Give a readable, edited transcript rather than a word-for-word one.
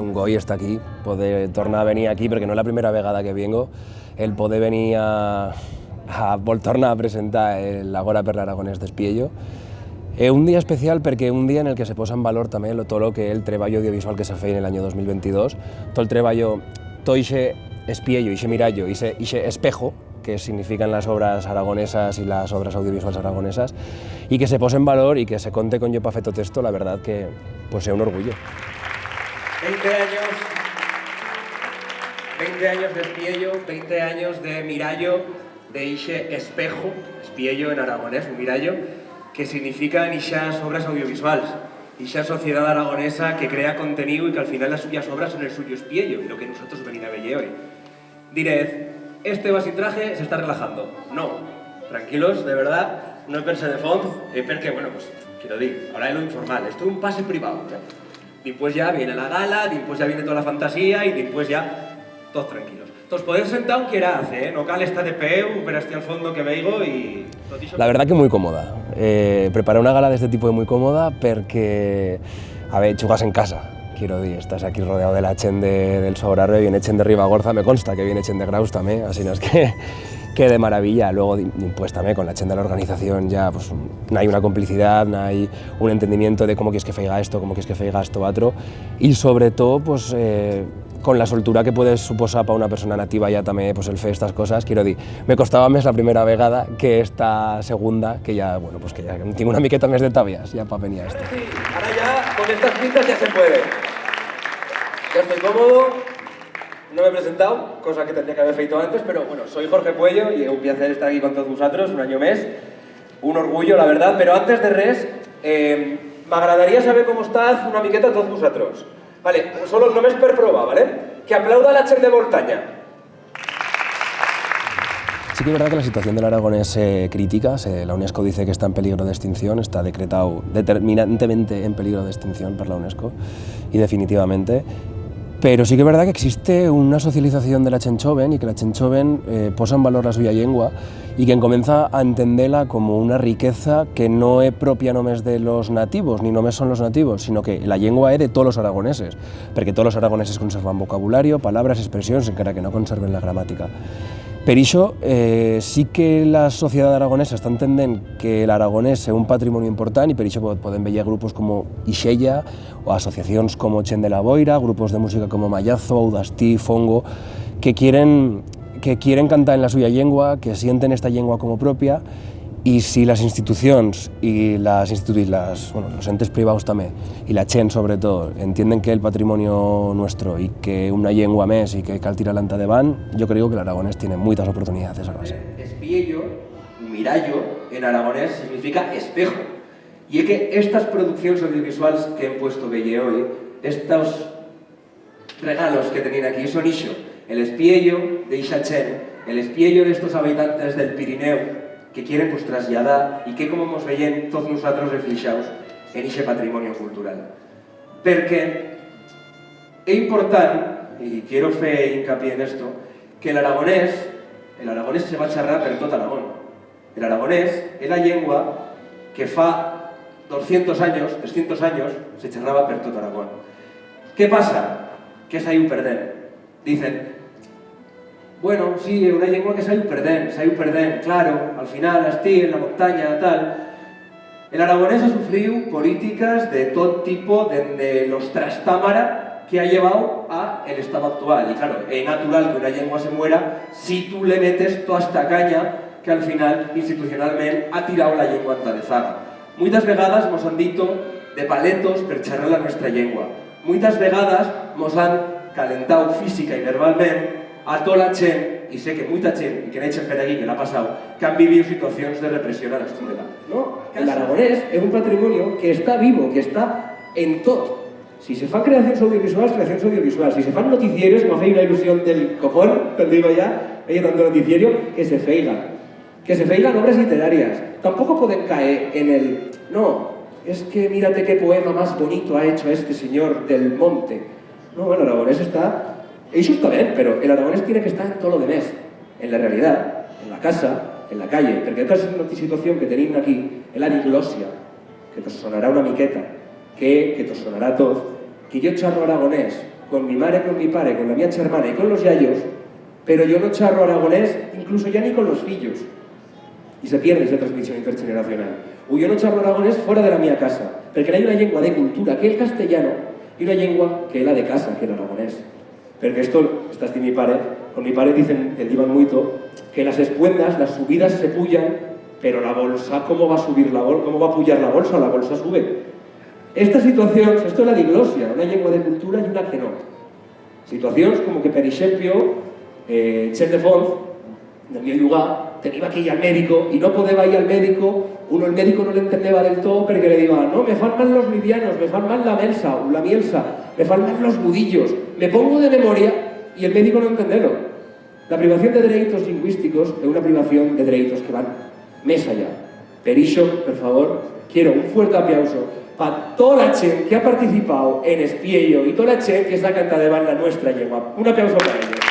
un goi estar aquí, poder tornar a venir aquí, perquè no és la primera vegada que vengo, el poder venir a tornar a presentar l'Agora per l'Aragonès d'Espiello. Un dia especial perquè un dia en el que se posa en valor també tot el que el treball audiovisual que s'ha fet en l'any 2022, tot el treball, tot ixe espiello, ixe mirallo, ixe espejo, que significan las obras aragonesas y las obras audiovisuales aragonesas, y que se pose en valor y que se conte con yo para hacer todo esto, la verdad que pues es un orgullo. 20 años de espiello, 20 años de mirallo, de ixe espejo, espiello en aragonés, un mirallo, que significan ixas obras audiovisuales, esa sociedad aragonesa que crea contenido y que al final las suyas obras son el suyo espiello, y lo que nosotros venimos a ver hoy. Diréis, este va sin traje se está relajando. No, tranquilos, de verdad, no es verse de fons, porque, bueno, pues, quiero decir, ahora es lo informal, esto es un pase privado. Después ya viene la gala, después ya viene toda la fantasía y después ya, todos tranquilos. Entonces, poder sentar un quiera hace, no cal estar de peu, pero este al fondo que veigo y... La verdad que muy cómoda. Preparar una gala de este tipo es muy cómoda porque, a ver, jugas en casa. Quiero decir, estás aquí rodeado de la chen del Sobrarbe, viene chen de Ribagorza, me consta que viene chen de Graus también, así no es que de maravilla. Luego, pues también con la chen de la organización ya pues no hay una complicidad, no hay un entendimiento de cómo quieres que feiga esto, cómo quieres que feiga esto otro, y sobre todo pues con la soltura que puedes suposar para una persona nativa ya también pues el fe estas cosas. Quiero decir, me costaba más la primera vegada que esta segunda, que ya, bueno, pues que ya tengo una miqueta más de tabias ya para venir a esto. Sí, ahora ya con estas pintas ya se puede. Ya estoy cómodo, no me he presentado, cosa que tendría que haber feito antes, pero bueno, soy Jorge Puello y es un placer estar aquí con todos vosotros, un año más, un orgullo, la verdad, pero antes de res, me agradaría saber cómo estás una miqueta todos vosotros. Vale, solo només per provar, ¿vale? Que aplauda la chen de Voltaña. Sí que es verdad que la situación del aragonés es crítica, la UNESCO dice que está en peligro de extinción, está decretado determinantemente en peligro de extinción por la UNESCO y definitivamente. Pero sí que es verdad que existe una socialización de la chen joven y que la chen joven posa en valor la suya llengua y que comienza a entenderla como una riqueza que no es propia només de los nativos, ni només son los nativos, sino que la llengua es de todos los aragoneses, porque todos los aragoneses conservan vocabulario, palabras, expresiones, encara que no conserven la gramática. Per això, sí que la societat aragonesa està entenent que l'aragonès és un patrimoni important i per això podem veure grupos com Ixella o associacions com Chen de la Boira, grupos de música com Mallazo, Audastí, Fongo, que quieren cantar en la suya llengua, que sienten esta llengua como propia. Y si las instituciones y los entes privados también, y la Chen sobre todo, entienden que el patrimonio nuestro y que una lengua més y que cal tirar l'anta davant, yo creo que el aragonés tiene muchas oportunidades a base. Espiello, mirallo, en aragonés significa espejo. Y es que estas producciones audiovisuales que he puesto belle hoy, estos regalos que tenían aquí, son iso, el espiello de Ixa Chen, el espiello de estos habitantes del Pirineo, que quieren pues trasladar y que como hemos veient todos nosotros reflejados en ese patrimonio cultural. Porque es importante, y quiero fer hincapié en esto, que el aragonés se va a charrar per tot Aragón. El aragonés es la lengua que fa 200 años, 300 años, se charraba per tot Aragón. ¿Qué pasa? Que s'ha ido perdent. Dicen, bueno, sí, es una lengua que s'ha ido perdent, claro, al final, así, en la montaña, tal. El aragonés ha sufrido políticas de todo tipo, desde los trastámara que ha llevado a el estado actual. Y claro, es natural que una lengua se muera si tú le metes toda esta caña que al final, institucionalmente, ha tirado la lengua anta de zaga. Muchas vegadas nos han dito de paletos per charrar la nuestra lengua. Muchas vegadas nos han calentado física y verbalmente a toda la chen, y sé que mucha chen, y que n'he per aquí, que l'ha passat, que han vivido situaciones de represión a l'escola. No, el aragonés es un patrimonio que está vivo, que está en todo. Si se fan creaciones audiovisuales, si se fan noticieros, me hace una ilusión del copón, te digo ya, oye, tanto noticiero, que se feigan obras literarias. Tampoco pueden caer en el, no, es que mírate qué poema más bonito ha hecho este señor del monte. No, el aragonés está... Eso está bien, pero el aragonés tiene que estar en todo lo demás, en la realidad, en la casa, en la calle, perquè esta és una situació que tenim aquí, en la diglosia, que te sonarà una miqueta, que te sonarà tot, que jo xerro aragonès con mi mare, con mi pare, con la mia germana y con los yayos, pero yo no charro aragonés incluso ya ni con los fillos. Y se pierde esa transmisión intergeneracional. O yo no charro aragonés fuera de la mia casa, perquè hay una llengua de cultura, que es el castellano, y una llengua que es la de casa, que es el aragonés. Porque esto, estás de mi pare, con mi pare dicen, el divan muito, que las espuendas, las subidas se pullan, pero la bolsa, ¿cómo va a subir la bolsa? ¿Cómo va a pullar la bolsa? La bolsa sube. Esta situación, esto es la diglosia, una llengua de cultura y una que no. Situacions com que, per exemple, Chen de Fons, del meu lugar, tenía que ir al médico y no podía ir al médico, el médico no le entendía del todo porque le diga, no, me fan mal los livianos, me fan mal la melsa o la mielsa, me fan mal los budillos, me pongo de memoria y el médico no entendelo. La privación de derechos lingüísticos es una privación de derechos que van más allá. Per iso, por favor, quiero un fuerte aplauso para toda la gente que ha participado en Espiello y toda la gente que está cantando en la nuestra lengua. Un aplauso para ellos.